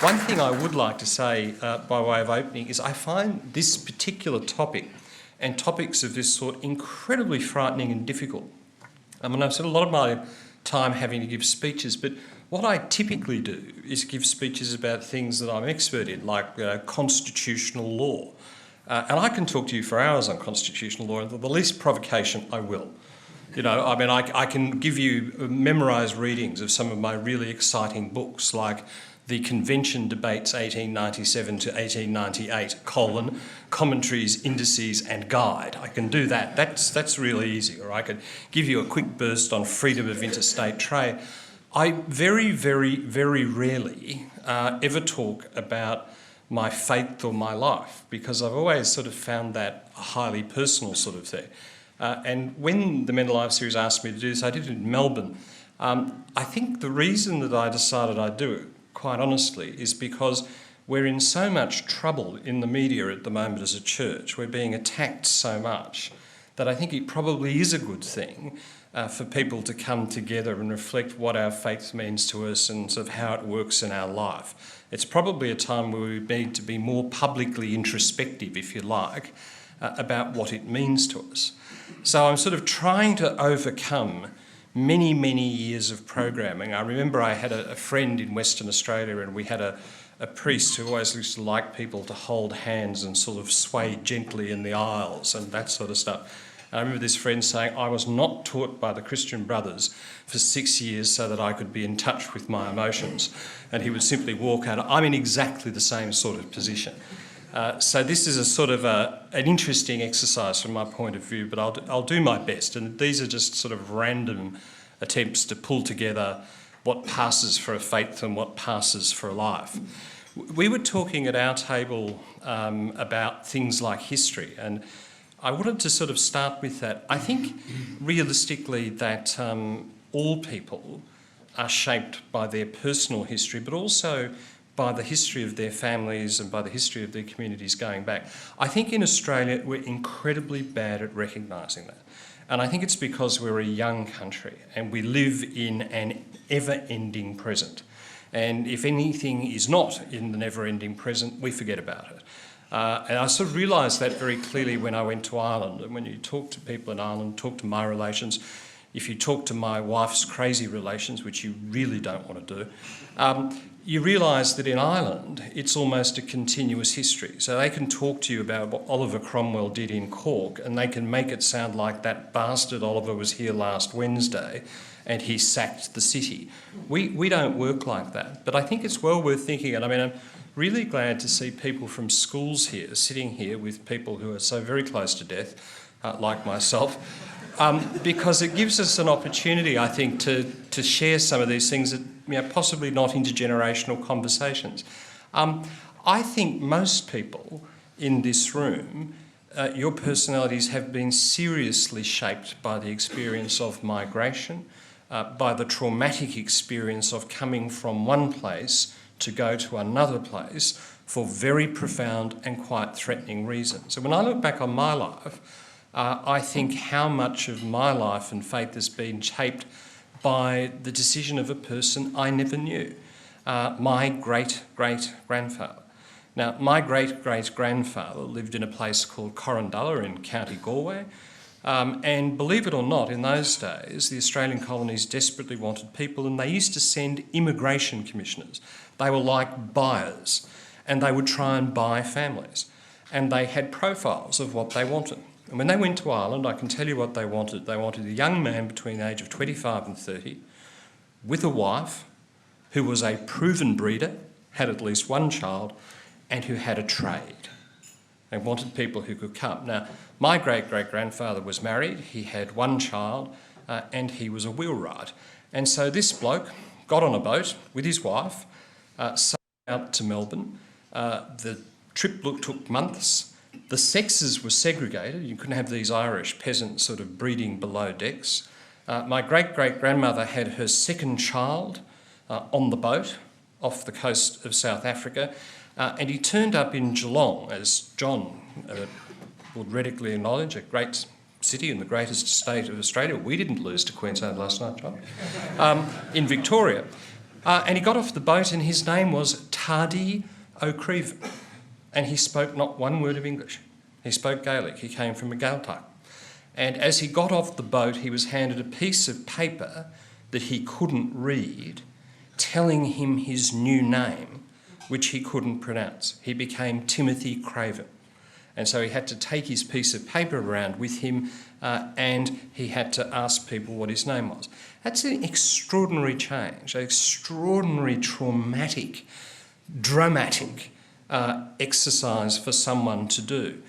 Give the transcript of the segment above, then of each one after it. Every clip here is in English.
One thing I would like to say by way of opening is I find this particular topic and topics of this sort incredibly frightening and difficult. I mean, I've spent a lot of my time having to give speeches, but what I typically do is give speeches about things that I'm expert in, like constitutional law. And I can talk to you for hours on constitutional law, and the least provocation I will. You know, I mean, I can give you memorised readings of some of my really exciting books, like The Convention Debates 1897 to 1898, Commentaries, Indices and Guide. I can do that. That's really easy. Or I could give you a quick burst on freedom of interstate trade. I very, very, very rarely ever talk about my faith or my life, because I've always sort of found that a highly personal sort of thing. And when the menAlive series asked me to do this, I did it in Melbourne. I think the reason that I decided I'd do it, quite honestly, is because we're in so much trouble in the media at the moment as a church. We're being attacked so much that I think it probably is a good thing for people to come together and reflect what our faith means to us and sort of how it works in our life. It's probably a time where we need to be more publicly introspective, if you like, about what it means to us. So I'm sort of trying to overcome many, many years of programming. I remember I had a friend in Western Australia, and we had a priest who always used to like people to hold hands and sort of sway gently in the aisles and that sort of stuff. And I remember this friend saying, I was not taught by the Christian Brothers for 6 years so that I could be in touch with my emotions. And he would simply walk out. I'm in exactly the same sort of position. So this is a sort of an interesting exercise from my point of view, but I'll do my best. And these are just sort of random attempts to pull together what passes for a faith and what passes for a life. We were talking at our table about things like history, and I wanted to sort of start with that. I think realistically that all people are shaped by their personal history, but also by the history of their families and by the history of their communities going back. I think in Australia we're incredibly bad at recognising that. And I think it's because we're a young country and we live in an ever-ending present. And if anything is not in the never-ending present, we forget about it. And I sort of realised that very clearly when I went to Ireland. And when you talk to people in Ireland, talk to my relations, if you talk to my wife's crazy relations, which you really don't want to do, you realise that in Ireland it's almost a continuous history. So they can talk to you about what Oliver Cromwell did in Cork, and they can make it sound like that bastard Oliver was here last Wednesday and he sacked the city. We don't work like that, but I think it's well worth thinking. And I mean, I'm really glad to see people from schools here, sitting here with people who are so very close to death, like myself, because it gives us an opportunity, I think, to share some of these things that, you know, possibly not intergenerational conversations. I think most people in this room, your personalities have been seriously shaped by the experience of migration, by the traumatic experience of coming from one place to go to another place for very profound and quite threatening reasons. So when I look back on my life, I think how much of my life and faith has been shaped by the decision of a person I never knew, my great-great-grandfather. Now, my great-great-grandfather lived in a place called Corrandulla in County Galway, and believe it or not, in those days, the Australian colonies desperately wanted people, and they used to send immigration commissioners. They were like buyers, and they would try and buy families, and they had profiles of what they wanted. And when they went to Ireland, I can tell you what they wanted. They wanted a young man between the age of 25 and 30 with a wife who was a proven breeder, had at least one child, and who had a trade. They wanted people who could come. Now, my great-great-grandfather was married, he had one child, and he was a wheelwright. And so this bloke got on a boat with his wife, sailed out to Melbourne. The trip took months. The sexes were segregated. You couldn't have these Irish peasants sort of breeding below decks. My great-great-grandmother had her second child on the boat off the coast of South Africa, and he turned up in Geelong, as John would readily acknowledge, a great city in the greatest state of Australia. We didn't lose to Queensland last night, John. In Victoria. And he got off the boat and his name was Tardy O'Craven. And he spoke not one word of English. He spoke Gaelic. He came from a Gaeltacht. And as he got off the boat, he was handed a piece of paper that he couldn't read, telling him his new name, which he couldn't pronounce. He became Timothy Craven. And so he had to take his piece of paper around with him and he had to ask people what his name was. That's an extraordinary change, an extraordinary traumatic, dramatic exercise for someone to do.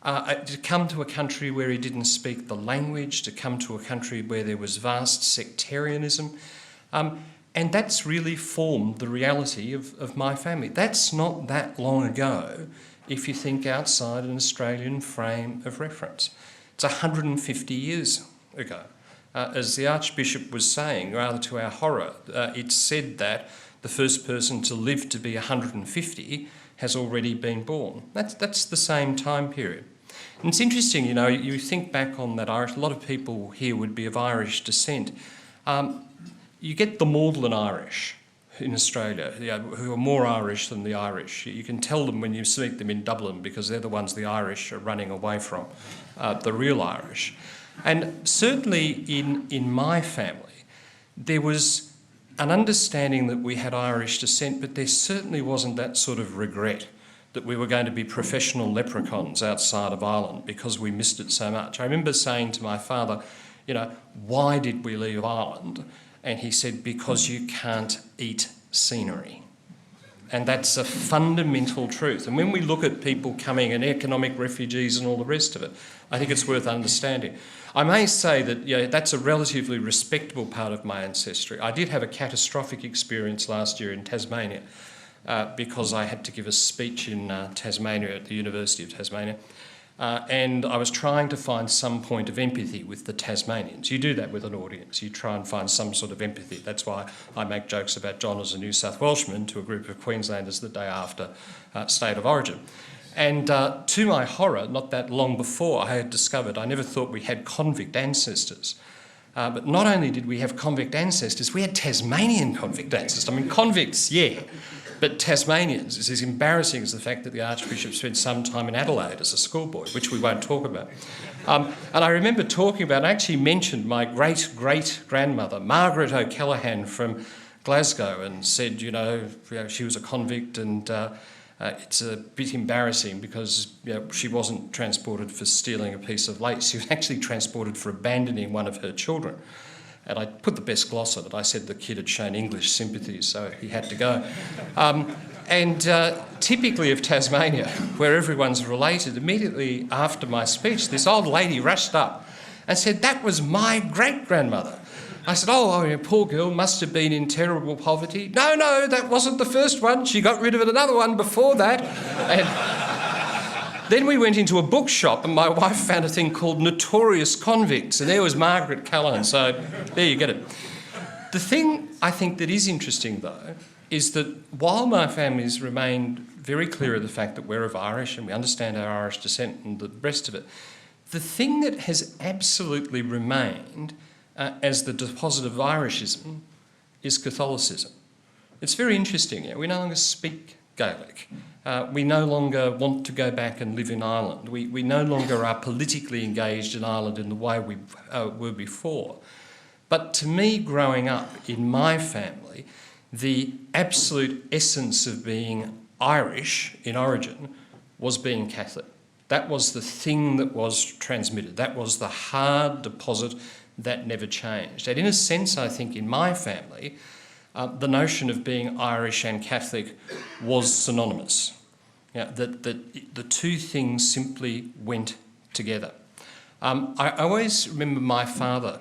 To come to a country where he didn't speak the language, to come to a country where there was vast sectarianism. And that's really formed the reality of my family. That's not that long ago if you think outside an Australian frame of reference. It's 150 years ago. As the Archbishop was saying, rather to our horror, it's said that the first person to live to be 150 has already been born. That's the same time period. And it's interesting, you know, you think back on that Irish, a lot of people here would be of Irish descent. You get the Magdalen Irish in Australia, who are more Irish than the Irish. You can tell them when you meet them in Dublin because they're the ones the Irish are running away from, the real Irish. And certainly in my family, there was an understanding that we had Irish descent, but there certainly wasn't that sort of regret that we were going to be professional leprechauns outside of Ireland because we missed it so much. I remember saying to my father, you know, why did we leave Ireland? And he said, because you can't eat scenery. And that's a fundamental truth. And when we look at people coming and economic refugees and all the rest of it, I think it's worth understanding. I may say that that's a relatively respectable part of my ancestry. I did have a catastrophic experience last year in Tasmania because I had to give a speech in Tasmania at the University of Tasmania. And I was trying to find some point of empathy with the Tasmanians. You do that with an audience. You try and find some sort of empathy. That's why I make jokes about John as a New South Welshman to a group of Queenslanders the day after State of Origin. And to my horror, not that long before, I had discovered, I never thought we had convict ancestors. But not only did we have convict ancestors, we had Tasmanian convict ancestors. I mean, convicts, yeah. But Tasmanians is as embarrassing as the fact that the Archbishop spent some time in Adelaide as a schoolboy, which we won't talk about. And I remember talking about, I actually mentioned my great-great-grandmother, Margaret O'Callaghan from Glasgow, and said, you know, she was a convict and it's a bit embarrassing because she wasn't transported for stealing a piece of lace. She was actually transported for abandoning one of her children. And I put the best gloss on it. I said the kid had shown English sympathies, so he had to go. Typically of Tasmania, where everyone's related, immediately after my speech, this old lady rushed up and said, that was my great-grandmother. I said, oh, poor girl, must have been in terrible poverty. No, that wasn't the first one. She got rid of another one before that. And then we went into a bookshop and my wife found a thing called Notorious Convicts, and there was Margaret Callaghan, so there you get it. The thing I think that is interesting, though, is that while my family's remained very clear of the fact that we're of Irish and we understand our Irish descent and the rest of it, the thing that has absolutely remained as the deposit of Irishism is Catholicism. It's very interesting. We no longer speak Gaelic. We no longer want to go back and live in Ireland. We no longer are politically engaged in Ireland in the way we were before. But to me, growing up in my family, the absolute essence of being Irish in origin was being Catholic. That was the thing that was transmitted. That was the hard deposit that never changed. And in a sense, I think in my family, the notion of being Irish and Catholic was synonymous. That the two things simply went together. I always remember my father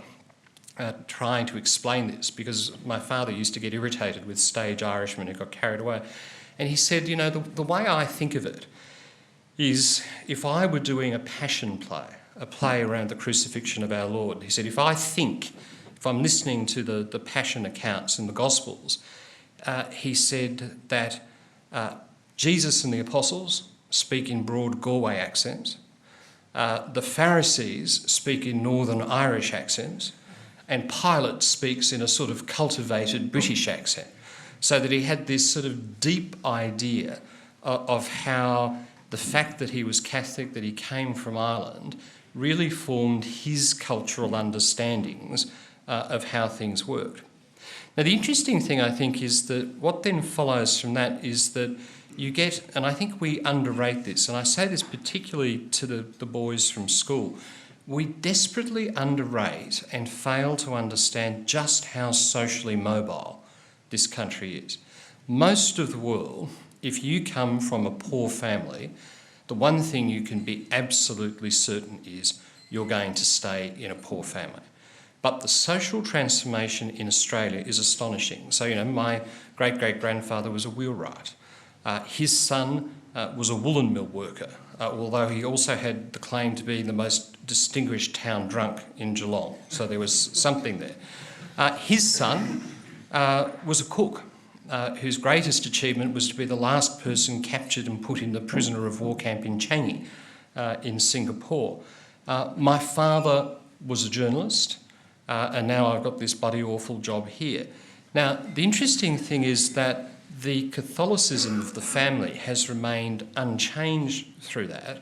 trying to explain this because my father used to get irritated with stage Irishmen who got carried away. And he said, you know, the way I think of it is if I were doing a passion play, a play around the crucifixion of our Lord, he said, if I'm listening to the passion accounts in the Gospels, he said that Jesus and the apostles speak in broad Galway accents, the Pharisees speak in Northern Irish accents, and Pilate speaks in a sort of cultivated British accent. So that he had this sort of deep idea of how the fact that he was Catholic, that he came from Ireland, really formed his cultural understandings of how things worked. Now, the interesting thing, I think, is that what then follows from that is that you get, and I think we underrate this, and I say this particularly to the boys from school, we desperately underrate and fail to understand just how socially mobile this country is. Most of the world, if you come from a poor family, the one thing you can be absolutely certain is you're going to stay in a poor family. But the social transformation in Australia is astonishing. So, my great-great-grandfather was a wheelwright. His son was a woolen mill worker, although he also had the claim to be the most distinguished town drunk in Geelong. So there was something there. His son was a cook, whose greatest achievement was to be the last person captured and put in the prisoner of war camp in Changi in Singapore. My father was a journalist, and now I've got this bloody awful job here. Now, the interesting thing is that the Catholicism of the family has remained unchanged through that,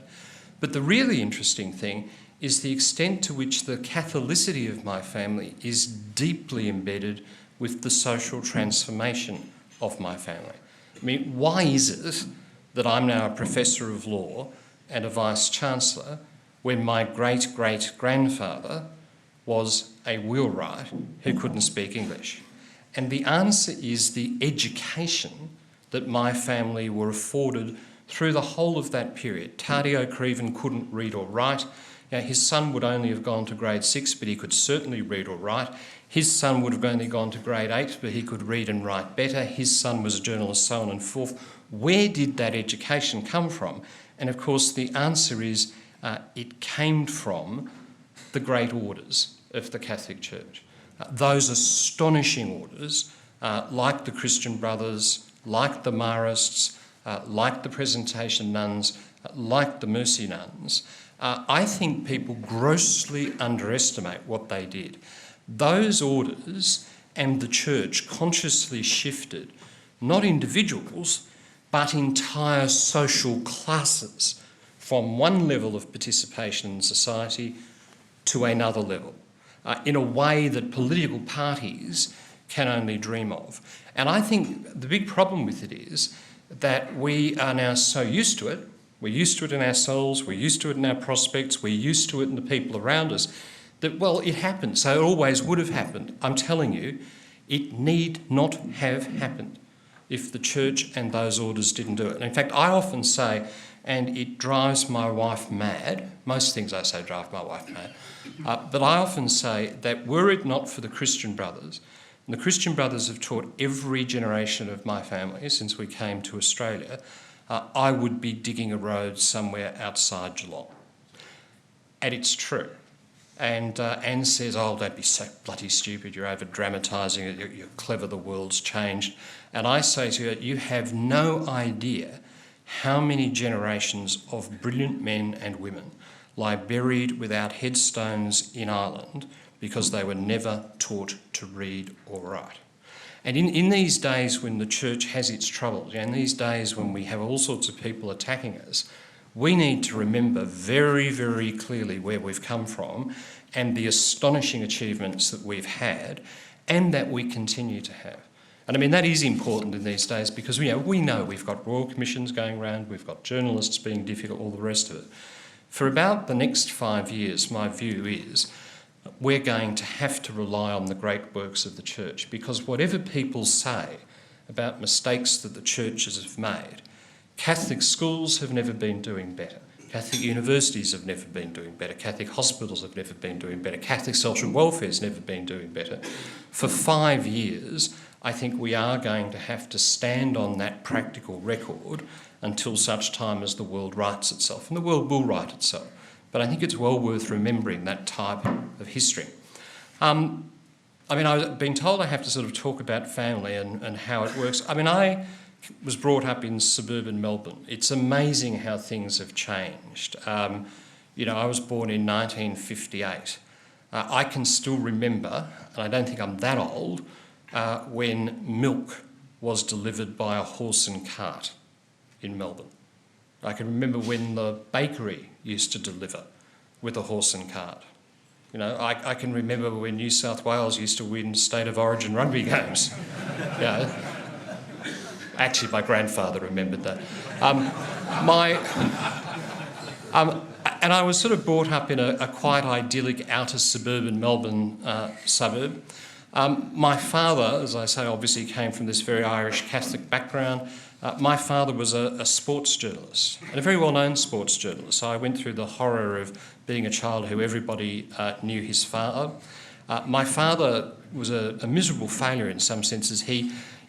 but the really interesting thing is the extent to which the Catholicity of my family is deeply embedded with the social transformation of my family. I mean, why is it that I'm now a professor of law and a vice-chancellor when my great-great-grandfather was a wheelwright who couldn't speak English? And the answer is the education that my family were afforded through the whole of that period. Tadio Craven couldn't read or write. His son would only have gone to grade 6, but he could certainly read or write. His son would have only gone to grade 8, but he could read and write better. His son was a journalist, so on and forth. Where did that education come from? And of course, the answer is it came from the great orders of the Catholic Church. Those astonishing orders, like the Christian Brothers, like the Marists, like the Presentation Nuns, like the Mercy Nuns, I think people grossly underestimate what they did. Those orders and the Church consciously shifted not individuals, but entire social classes from one level of participation in society to another level, in a way that political parties can only dream of. And I think the big problem with it is that we are now so used to it. We're used to it in our souls, we're used to it in our prospects, we're used to it in the people around us, that, well, it happened, so it always would have happened. I'm telling you, it need not have happened if the Church and those orders didn't do it. And in fact, I often say, and it drives my wife mad, most things I say drive my wife mad, but I often say that were it not for the Christian Brothers, and the Christian Brothers have taught every generation of my family since we came to Australia, I would be digging a road somewhere outside Geelong. And it's true. And Anne says, oh, don't be so bloody stupid, you're over-dramatising it, you're clever, the world's changed. And I say to her, you have no idea how many generations of brilliant men and women lie buried without headstones in Ireland because they were never taught to read or write. And in these days when the Church has its troubles, in these days when we have all sorts of people attacking us, we need to remember very, very clearly where we've come from and the astonishing achievements that we've had and that we continue to have. And I mean, that is important in these days because we know we've got royal commissions going around, we've got journalists being difficult, all the rest of it. For about the next 5 years, my view is we're going to have to rely on the great works of the Church because whatever people say about mistakes that the churches have made, Catholic schools have never been doing better. Catholic universities have never been doing better. Catholic hospitals have never been doing better. Catholic social welfare has never been doing better. For 5 years, I think we are going to have to stand on that practical record until such time as the world rights itself. And the world will right itself. But I think it's well worth remembering that type of history. I've been told I have to sort of talk about family and how it works. I mean, I was brought up in suburban Melbourne. It's amazing how things have changed. I was born in 1958. I can still remember, and I don't think I'm that old, when milk was delivered by a horse and cart in Melbourne. I can remember when the bakery used to deliver with a horse and cart. You know, I can remember when New South Wales used to win State of Origin rugby games. You know, actually, my grandfather remembered that. And I was sort of brought up in a quite idyllic outer suburban Melbourne suburb. My father, as I say, obviously came from this very Irish Catholic background. My father was a sports journalist, and a very well-known sports journalist. So I went through the horror of being a child who everybody knew his father. My father was a miserable failure in some senses.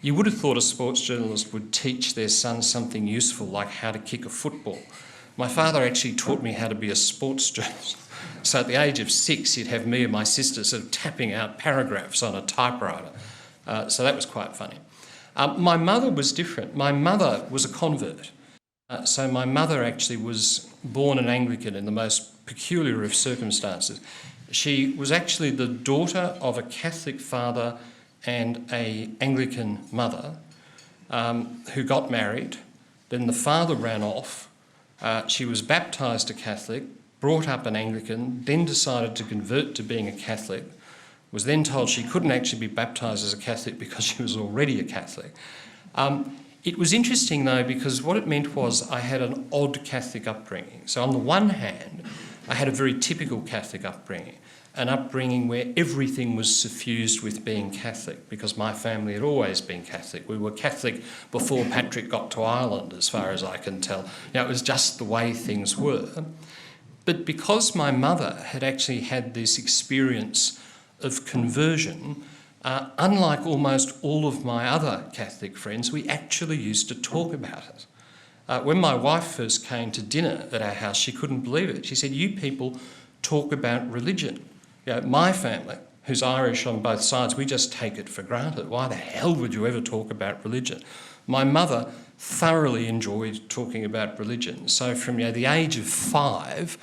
You would have thought a sports journalist would teach their son something useful, like how to kick a football. My father actually taught me how to be a sports journalist. So at the age of 6, he'd have me and my sister sort of tapping out paragraphs on a typewriter. So that was quite funny. My mother was different. My mother was a convert. So my mother actually was born an Anglican in the most peculiar of circumstances. She was actually the daughter of a Catholic father and an Anglican mother who got married. Then the father ran off. She was baptised a Catholic, brought up an Anglican, then decided to convert to being a Catholic, was then told she couldn't actually be baptised as a Catholic because she was already a Catholic. It was interesting though, because what it meant was I had an odd Catholic upbringing. So on the one hand, I had a very typical Catholic upbringing, an upbringing where everything was suffused with being Catholic, because my family had always been Catholic. We were Catholic before Patrick got to Ireland, as far as I can tell. You know, it was just the way things were. But because my mother had actually had this experience of conversion, unlike almost all of my other Catholic friends, we actually used to talk about it. When my wife first came to dinner at our house, she couldn't believe it. She said, "You people talk about religion." You know, my family, who's Irish on both sides, we just take it for granted. Why the hell would you ever talk about religion? My mother thoroughly enjoyed talking about religion. So from the age of 5,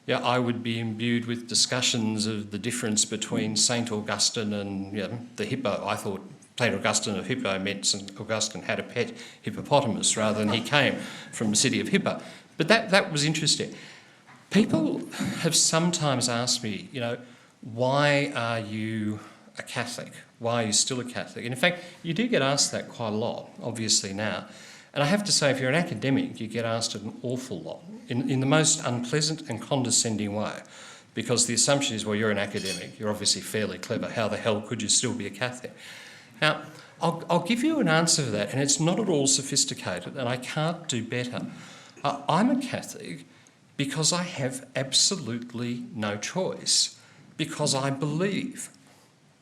I would be imbued with discussions of the difference between St Augustine and the hippo. I thought St Augustine of Hippo meant St Augustine had a pet hippopotamus rather than he came from the city of Hippo. But that was interesting. People have sometimes asked me, why are you a Catholic? Why are you still a Catholic? And in fact, you do get asked that quite a lot, obviously now. And I have to say, if you're an academic, you get asked an awful lot, in the most unpleasant and condescending way, because the assumption is, well, you're an academic, you're obviously fairly clever, how the hell could you still be a Catholic? Now, I'll give you an answer to that, and it's not at all sophisticated, and I can't do better. I'm a Catholic because I have absolutely no choice, because I believe.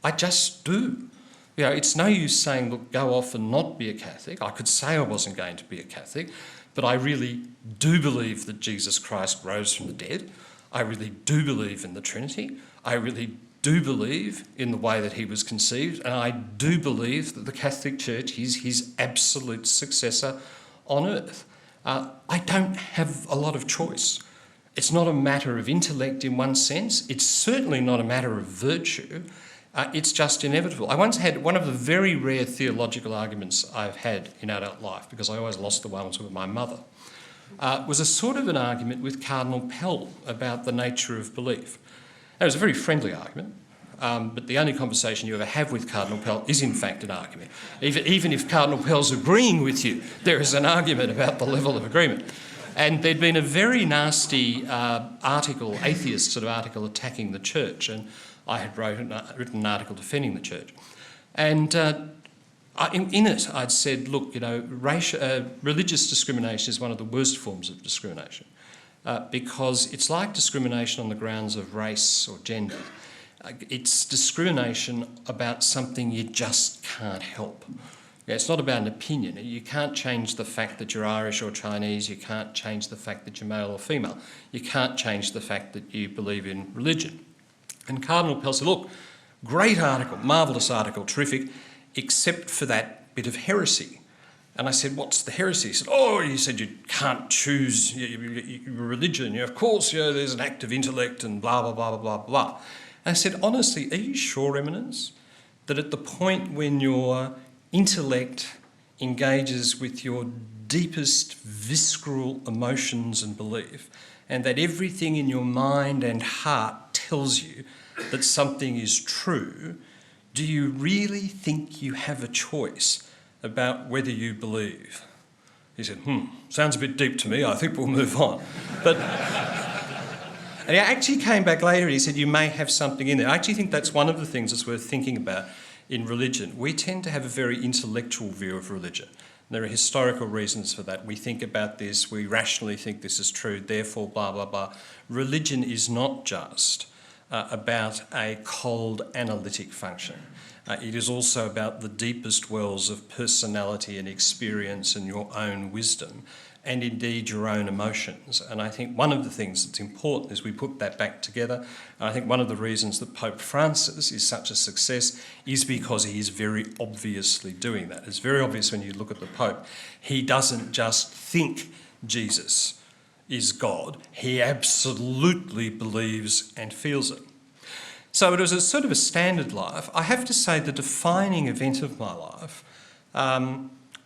I just do. It's no use saying, look, go off and not be a Catholic. I could say I wasn't going to be a Catholic, but I really do believe that Jesus Christ rose from the dead. I really do believe in the Trinity. I really do believe in the way that he was conceived, and I do believe that the Catholic Church is his absolute successor on earth. I don't have a lot of choice. It's not a matter of intellect in one sense. It's certainly not a matter of virtue. It's just inevitable. I once had one of the very rare theological arguments I've had in adult life, because I always lost the ones with my mother, was a sort of an argument with Cardinal Pell about the nature of belief. It was a very friendly argument, but the only conversation you ever have with Cardinal Pell is in fact an argument. Even if Cardinal Pell's agreeing with you, there is an argument about the level of agreement. And there'd been a very nasty article, atheist sort of article, attacking the church, and I had written an article defending the church. And in it, I'd said, look, religious discrimination is one of the worst forms of discrimination, because it's like discrimination on the grounds of race or gender. It's discrimination about something you just can't help. It's not about an opinion. You can't change the fact that you're Irish or Chinese. You can't change the fact that you're male or female. You can't change the fact that you believe in religion. And Cardinal Pell said, look, great article, marvellous article, terrific, except for that bit of heresy. And I said, what's the heresy? He said, you said you can't choose your religion. Of course, there's an act of intellect and blah, blah, blah, blah, blah. And I said, honestly, are you sure, Eminence, that at the point when your intellect engages with your deepest visceral emotions and belief, and that everything in your mind and heart tells you that something is true, do you really think you have a choice about whether you believe? He said, sounds a bit deep to me, I think we'll move on. But, and he actually came back later and he said, you may have something in there. I actually think that's one of the things that's worth thinking about in religion. We tend to have a very intellectual view of religion. There are historical reasons for that. We think about this, we rationally think this is true, therefore blah, blah, blah. Religion is not just about a cold analytic function. It is also about the deepest wells of personality and experience and your own wisdom, and indeed your own emotions. And I think one of the things that's important is we put that back together. And I think one of the reasons that Pope Francis is such a success is because he is very obviously doing that. It's very obvious when you look at the Pope. He doesn't just think Jesus is God, he absolutely believes and feels it. So it was a sort of a standard life. I have to say the defining event of my life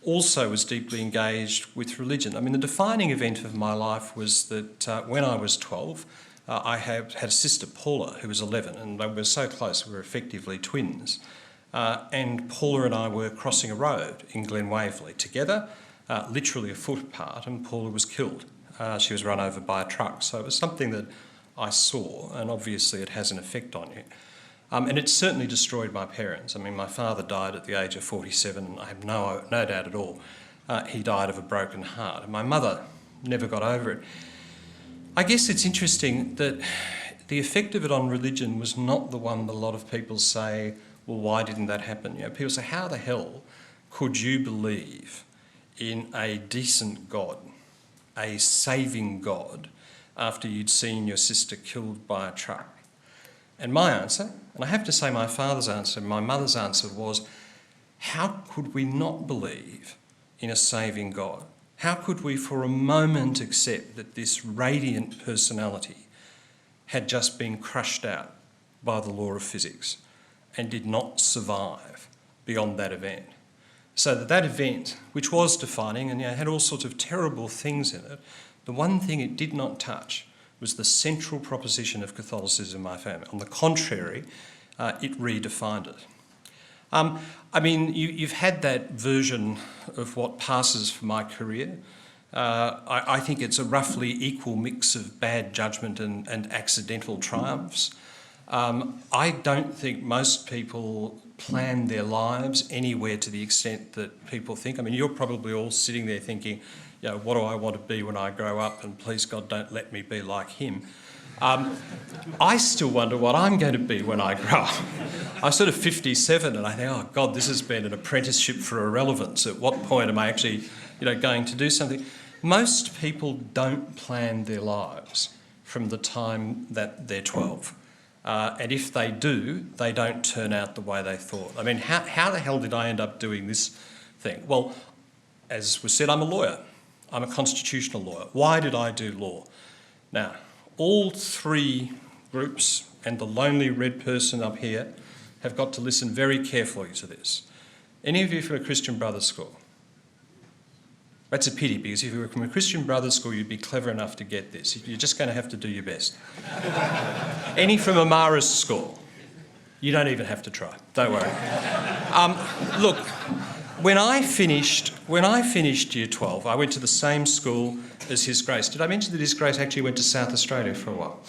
also was deeply engaged with religion. I mean, the defining event of my life was that when I was 12, I had a sister, Paula, who was 11, and we were so close, we were effectively twins. And Paula and I were crossing a road in Glen Waverley together, literally a foot apart, and Paula was killed. She was run over by a truck. So it was something that I saw, and obviously it has an effect on you. And it certainly destroyed my parents. I mean, my father died at the age of 47, and I have no doubt at all he died of a broken heart. And my mother never got over it. I guess it's interesting that the effect of it on religion was not the one that a lot of people say, well, why didn't that happen? You know, people say, how the hell could you believe in a decent God, a saving God, after you'd seen your sister killed by a truck? And my answer, and I have to say my father's answer, my mother's answer was, how could we not believe in a saving God? How could we for a moment accept that this radiant personality had just been crushed out by the law of physics and did not survive beyond that event? So that event, which was defining and had all sorts of terrible things in it, the one thing it did not touch was the central proposition of Catholicism in my family. On the contrary, it redefined it. I mean, you've had that version of what passes for my career. I think it's a roughly equal mix of bad judgment and accidental triumphs. I don't think most people plan their lives anywhere to the extent that people think. I mean, you're probably all sitting there thinking, you know, what do I want to be when I grow up, and please God don't let me be like him. I still wonder what I'm going to be when I grow up. I'm sort of 57 and I think, oh God, this has been an apprenticeship for irrelevance. At what point am I actually, going to do something? Most people don't plan their lives from the time that they're 12. And if they do, they don't turn out the way they thought. I mean, how the hell did I end up doing this thing? Well, as was said, I'm a lawyer. I'm a constitutional lawyer. Why did I do law? Now, all three groups and the lonely red person up here have got to listen very carefully to this. Any of you from a Christian Brothers school? That's a pity, because if you were from a Christian Brothers school, you'd be clever enough to get this. You're just going to have to do your best. Any from a Marist school? You don't even have to try. Don't worry. Look, when I finished Year 12, I went to the same school as His Grace. Did I mention that His Grace actually went to South Australia for a while?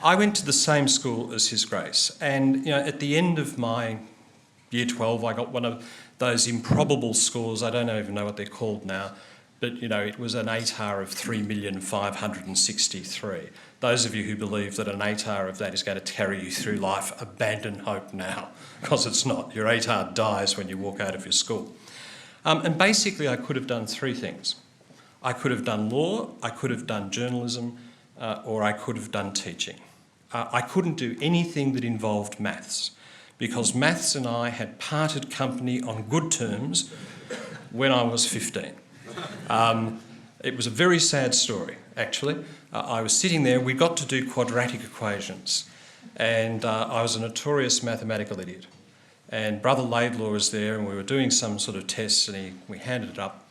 I went to the same school as His Grace, and at the end of my Year 12, I got one of those improbable scores. I don't even know what they're called now, but it was an ATAR of 3,563. Those of you who believe that an ATAR of that is going to carry you through life, abandon hope now, because it's not. Your ATAR dies when you walk out of your school. And basically I could have done three things. I could have done law, I could have done journalism, or I could have done teaching. I couldn't do anything that involved maths, because maths and I had parted company on good terms when I was 15. It was a very sad story, actually. I was sitting there, we got to do quadratic equations, and I was a notorious mathematical idiot. and Brother Laidlaw was there, and we were doing some sort of tests, and we handed it up,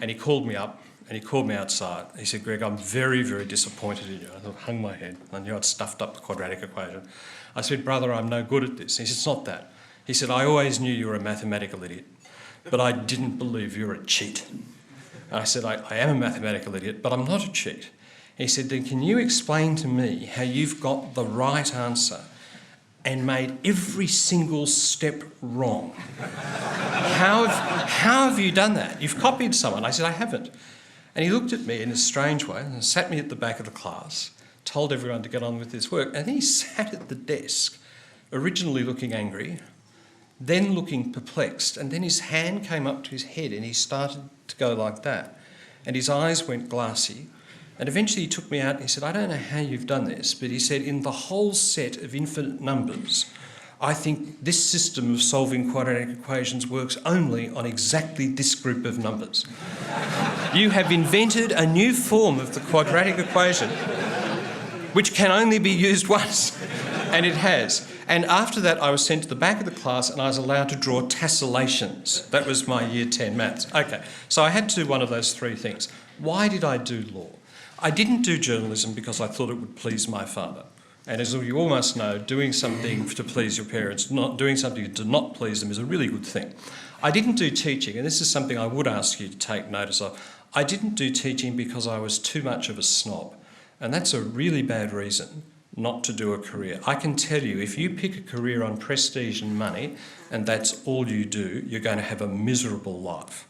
and he called me up, and he called me outside. He said, "Greg, I'm very, very disappointed in you." I hung my head. I knew I'd stuffed up the quadratic equation. I said, "Brother, I'm no good at this." He said, "It's not that." He said, "I always knew you were a mathematical idiot, but I didn't believe you were a cheat." And I said, I am a mathematical idiot, but I'm not a cheat." He said, "Then can you explain to me how you've got the right answer and made every single step wrong? How have you done that? You've copied someone." I said, "I haven't." And he looked at me in a strange way and sat me at the back of the class, told everyone to get on with this work, and then he sat at the desk, originally looking angry, then looking perplexed, and then his hand came up to his head and he started to go like that, and his eyes went glassy, and eventually he took me out and he said, "I don't know how you've done this," but he said, "In the whole set of infinite numbers, I think this system of solving quadratic equations works only on exactly this group of numbers. You have invented a new form of the quadratic equation which can only be used once." And it has. And after that, I was sent to the back of the class and I was allowed to draw tessellations. That was my Year 10 maths. Okay, so I had to do one of those three things. Why did I do law? I didn't do journalism because I thought it would please my father. And as you all must know, doing something to please your parents, not doing something to not please them, is a really good thing. I didn't do teaching, and this is something I would ask you to take notice of. I didn't do teaching because I was too much of a snob. And that's a really bad reason not to do a career. I can tell you, if you pick a career on prestige and money, and that's all you do, you're going to have a miserable life.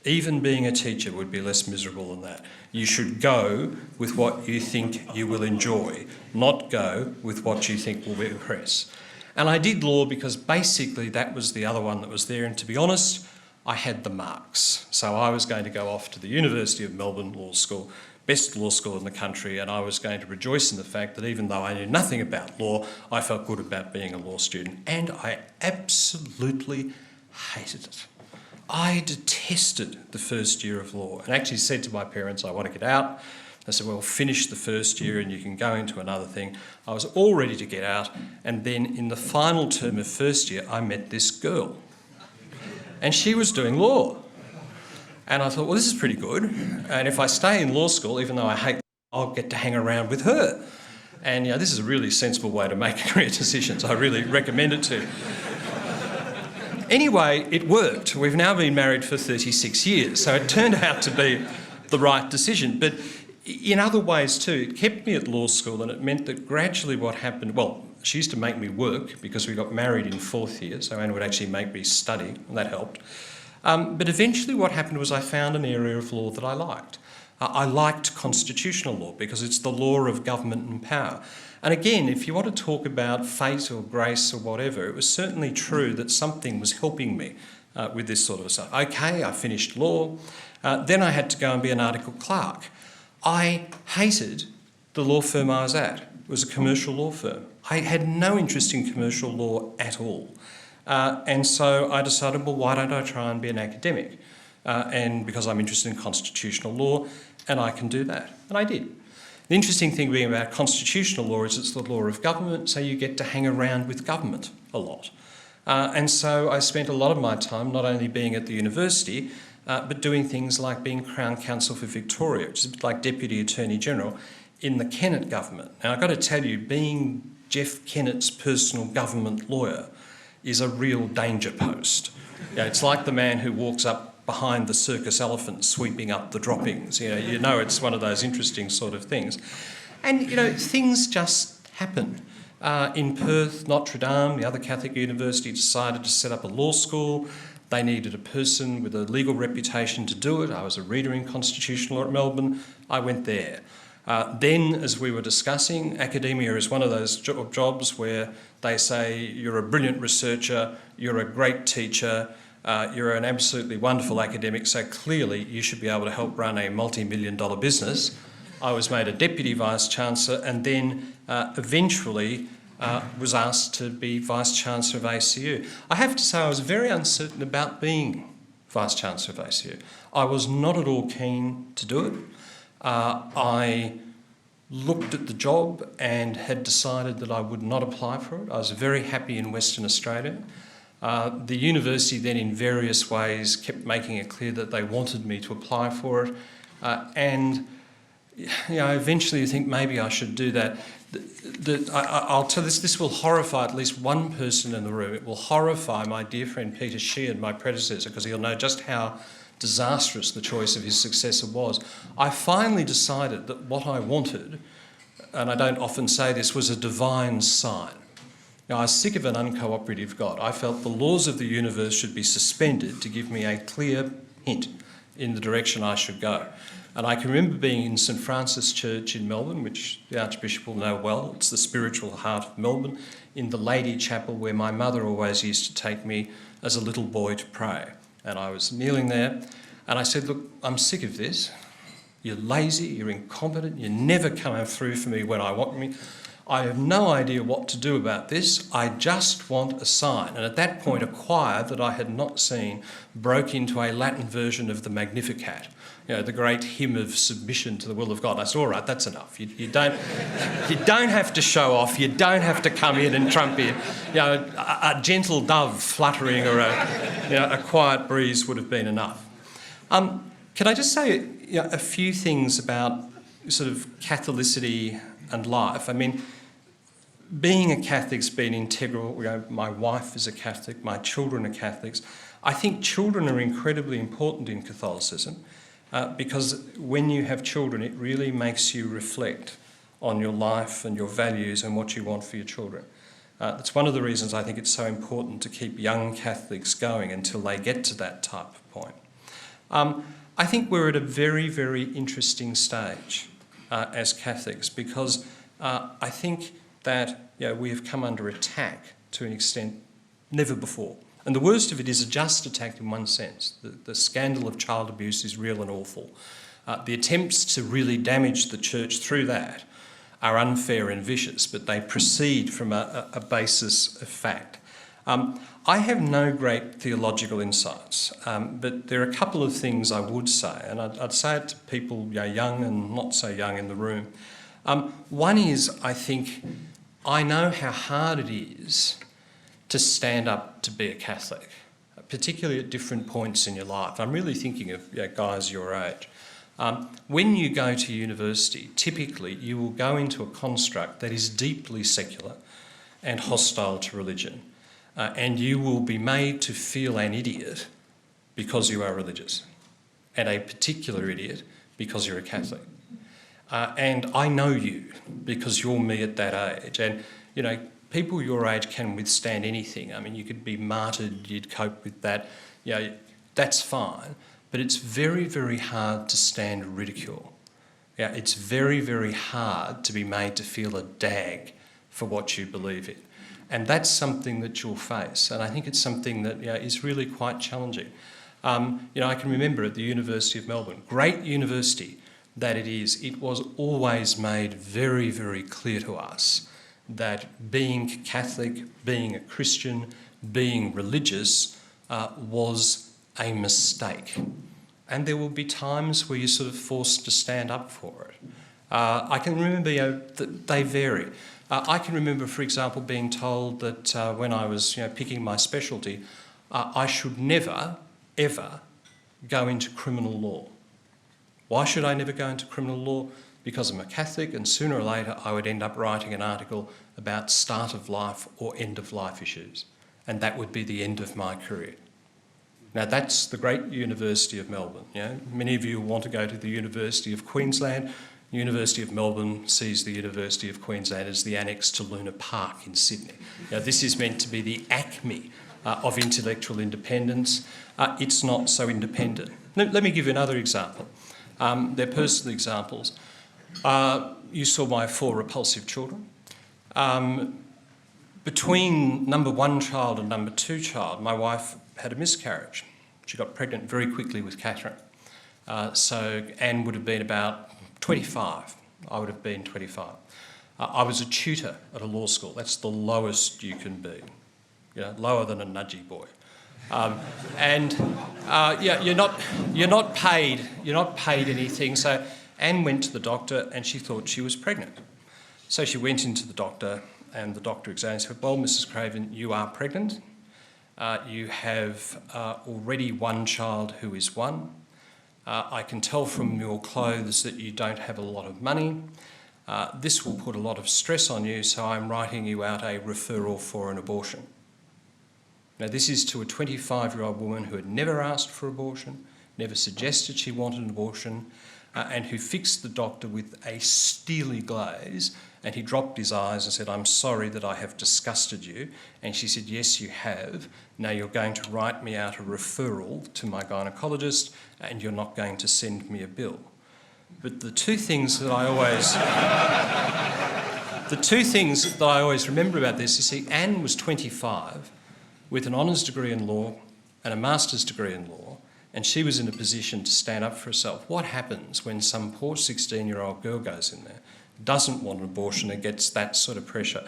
Even being a teacher would be less miserable than that. You should go with what you think you will enjoy, not go with what you think will impress. And I did law because basically that was the other one that was there, and to be honest, I had the marks. So I was going to go off to the University of Melbourne Law School, best law school in the country, and I was going to rejoice in the fact that even though I knew nothing about law, I felt good about being a law student, and I absolutely hated it. I detested the first year of law and actually said to my parents, "I want to get out." They said, "Well, finish the first year and you can go into another thing." I was all ready to get out, and then in the final term of first year, I met this girl, and she was doing law. And I thought, well, this is pretty good. And if I stay in law school, even though I hate, I'll get to hang around with her. And this is a really sensible way to make career decisions. I really recommend it to you. Anyway, it worked. We've now been married for 36 years, so it turned out to be the right decision. But in other ways too, it kept me at law school, and it meant that gradually what happened, well, she used to make me work because we got married in fourth year, so Anne would actually make me study, and that helped. But eventually what happened was I found an area of law that I liked. I liked constitutional law because it's the law of government and power. And again, if you want to talk about fate or grace or whatever, it was certainly true that something was helping me with this sort of stuff. Okay, I finished law. Then I had to go and be an article clerk. I hated the law firm I was at. It was a commercial law firm. I had no interest in commercial law at all. And so I decided, well, why don't I try and be an academic? And because I'm interested in constitutional law, and I can do that. And I did. The interesting thing being about constitutional law is it's the law of government, so you get to hang around with government a lot. And so I spent a lot of my time not only being at the university, but doing things like being Crown Counsel for Victoria, which is a bit like Deputy Attorney General, in the Kennett government. Now, I've got to tell you, being Jeff Kennett's personal government lawyer is a real danger post. It's like the man who walks up behind the circus elephant sweeping up the droppings. You know it's one of those interesting sort of things. And, things just happen. In Perth, Notre Dame, the other Catholic university, decided to set up a law school. They needed a person with a legal reputation to do it. I was a reader in constitutional law at Melbourne. I went there. Then, as we were discussing, academia is one of those jobs where they say you're a brilliant researcher, you're a great teacher, you're an absolutely wonderful academic, so clearly you should be able to help run a multi-million-dollar business. I was made a Deputy Vice-Chancellor and then eventually was asked to be Vice-Chancellor of ACU. I have to say I was very uncertain about being Vice-Chancellor of ACU. I was not at all keen to do it. I looked at the job and had decided that I would not apply for it. I was very happy in Western Australia. The university then in various ways kept making it clear that they wanted me to apply for it, and eventually you think maybe I should do that. I'll tell this will horrify at least one person in the room. It will horrify my dear friend Peter Sheehan, my predecessor, because he'll know just how disastrous the choice of his successor was. I finally decided that what I wanted, and I don't often say this, was a divine sign. Now, I was sick of an uncooperative God. I felt the laws of the universe should be suspended to give me a clear hint in the direction I should go. And I can remember being in St Francis Church in Melbourne, which the Archbishop will know well. It's the spiritual heart of Melbourne, in the Lady Chapel where my mother always used to take me as a little boy to pray. And I was kneeling there and I said, look, I'm sick of this. You're lazy, you're incompetent, you never come through for me when I want me. I have no idea what to do about this. I just want a sign. And at that point, a choir that I had not seen broke into a Latin version of the Magnificat, the great hymn of submission to the will of God. I said, all right, that's enough. You don't have to show off. You don't have to come in and trump in. A gentle dove fluttering or a quiet breeze would have been enough. Can I just say a few things about sort of Catholicity and life? I mean, being a Catholic's been integral. My wife is a Catholic, my children are Catholics. I think children are incredibly important in Catholicism because when you have children, it really makes you reflect on your life and your values and what you want for your children. That's one of the reasons I think it's so important to keep young Catholics going until they get to that type of point. I think we're at a very, very interesting stage as Catholics because I think that we have come under attack to an extent never before. And the worst of it is a just attack in one sense. The scandal of child abuse is real and awful. The attempts to really damage the church through that are unfair and vicious, but they proceed from a basis of fact. I have no great theological insights, but there are a couple of things I would say, and I'd say it to people young and not so young in the room. One is, I think, I know how hard it is to stand up to be a Catholic, particularly at different points in your life. I'm really thinking of guys your age. When you go to university, typically you will go into a construct that is deeply secular and hostile to religion, and you will be made to feel an idiot because you are religious, and a particular idiot because you're a Catholic. And I know you because you're me at that age. And, people your age can withstand anything. I mean, you could be martyred, you'd cope with that. That's fine. But it's very, very hard to stand ridicule. It's very, very hard to be made to feel a dag for what you believe in. And that's something that you'll face. And I think it's something that is really quite challenging. I can remember at the University of Melbourne, great university that it was always made very, very clear to us that being Catholic, being a Christian, being religious was a mistake. And there will be times where you're sort of forced to stand up for it. I can remember they vary. I can remember, for example, being told that when I was picking my specialty, I should never, ever go into criminal law. Why should I never go into criminal law? Because I'm a Catholic, and sooner or later I would end up writing an article about start of life or end of life issues, and that would be the end of my career. Now that's the great University of Melbourne. Many of you want to go to the University of Queensland. The University of Melbourne sees the University of Queensland as the annex to Luna Park in Sydney. This is meant to be the acme of intellectual independence. It's not so independent. Let me give you another example. They're personal examples. You saw my 4 repulsive children. Between number 1 child and number 2 child, my wife had a miscarriage. She got pregnant very quickly with Catherine. So Anne would have been about 25. I would have been 25. I was a tutor at a law school. That's the lowest you can be. Lower than a nudgy boy. You're not paid anything. So Anne went to the doctor and she thought she was pregnant. So she went into the doctor and the doctor examined and said, well, Mrs. Craven, you are pregnant. You have already one child who is one. I can tell from your clothes that you don't have a lot of money. This will put a lot of stress on you, so I'm writing you out a referral for an abortion. Now, this is to a 25-year-old woman who had never asked for abortion, never suggested she wanted an abortion, and who fixed the doctor with a steely glaze, and he dropped his eyes and said, "I'm sorry that I have disgusted you." And she said, "Yes, you have. Now you're going to write me out a referral to my gynaecologist, and you're not going to send me a bill." But the two things that I always remember about this, you see, Anne was 25 with an honours degree in law and a master's degree in law, and she was in a position to stand up for herself. What happens when some poor 16-year-old girl goes in there, doesn't want an abortion and gets that sort of pressure?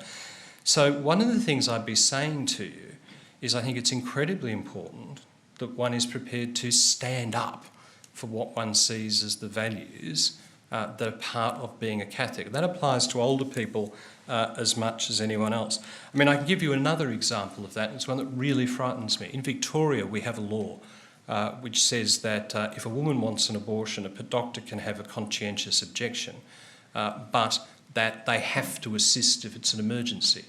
So one of the things I'd be saying to you is I think it's incredibly important that one is prepared to stand up for what one sees as the values that are part of being a Catholic. That applies to older people as much as anyone else. I mean, I can give you another example of that, and it's one that really frightens me. In Victoria, we have a law which says that if a woman wants an abortion, a doctor can have a conscientious objection, but that they have to assist if it's an emergency.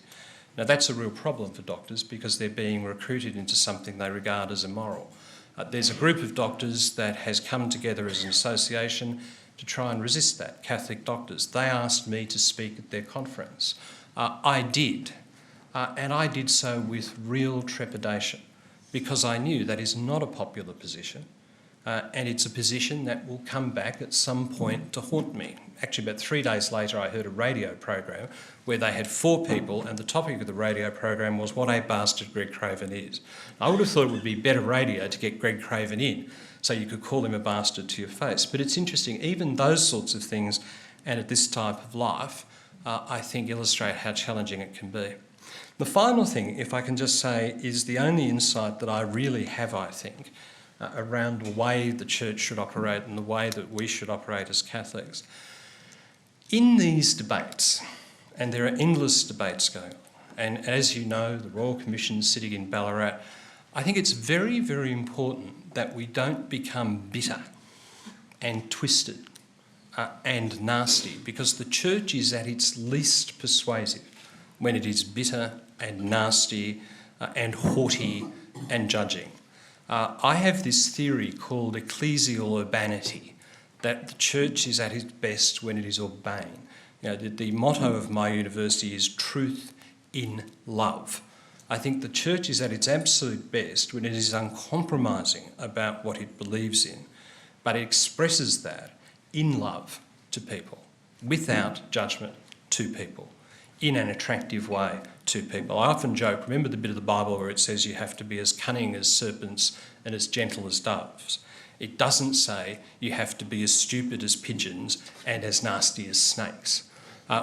Now, that's a real problem for doctors because they're being recruited into something they regard as immoral. There's a group of doctors that has come together as an association to try and resist that, Catholic doctors. They asked me to speak at their conference. I did, and I did so with real trepidation because I knew that is not a popular position, and it's a position that will come back at some point to haunt me. Actually, about 3 days later, I heard a radio program where they had 4 people, and the topic of the radio program was what a bastard Greg Craven is. I would have thought it would be better radio to get Greg Craven in, so you could call him a bastard to your face. But it's interesting, even those sorts of things, and at this type of life, I think illustrate how challenging it can be. The final thing, if I can just say, is the only insight that I really have, I think, around the way the church should operate and the way that we should operate as Catholics. In these debates, and there are endless debates going on, and as you know, the Royal Commission sitting in Ballarat, I think it's very, very important that we don't become bitter and twisted and nasty, because the church is at its least persuasive when it is bitter and nasty and haughty and judging. I have this theory called ecclesial urbanity, that the church is at its best when it is urbane. You know, the motto of my university is truth in love. I think the church is at its absolute best when it is uncompromising about what it believes in, but it expresses that in love to people, without judgment to people, in an attractive way to people. I often joke, remember the bit of the Bible where it says you have to be as cunning as serpents and as gentle as doves? It doesn't say you have to be as stupid as pigeons and as nasty as snakes.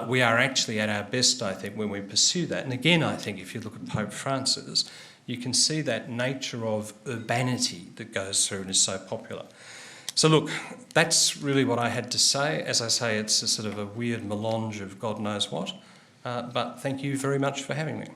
We are actually at our best, I think, when we pursue that. And again, I think if you look at Pope Francis, you can see that nature of urbanity that goes through and is so popular. So look, that's really what I had to say. As I say, it's a sort of a weird melange of God knows what. But thank you very much for having me.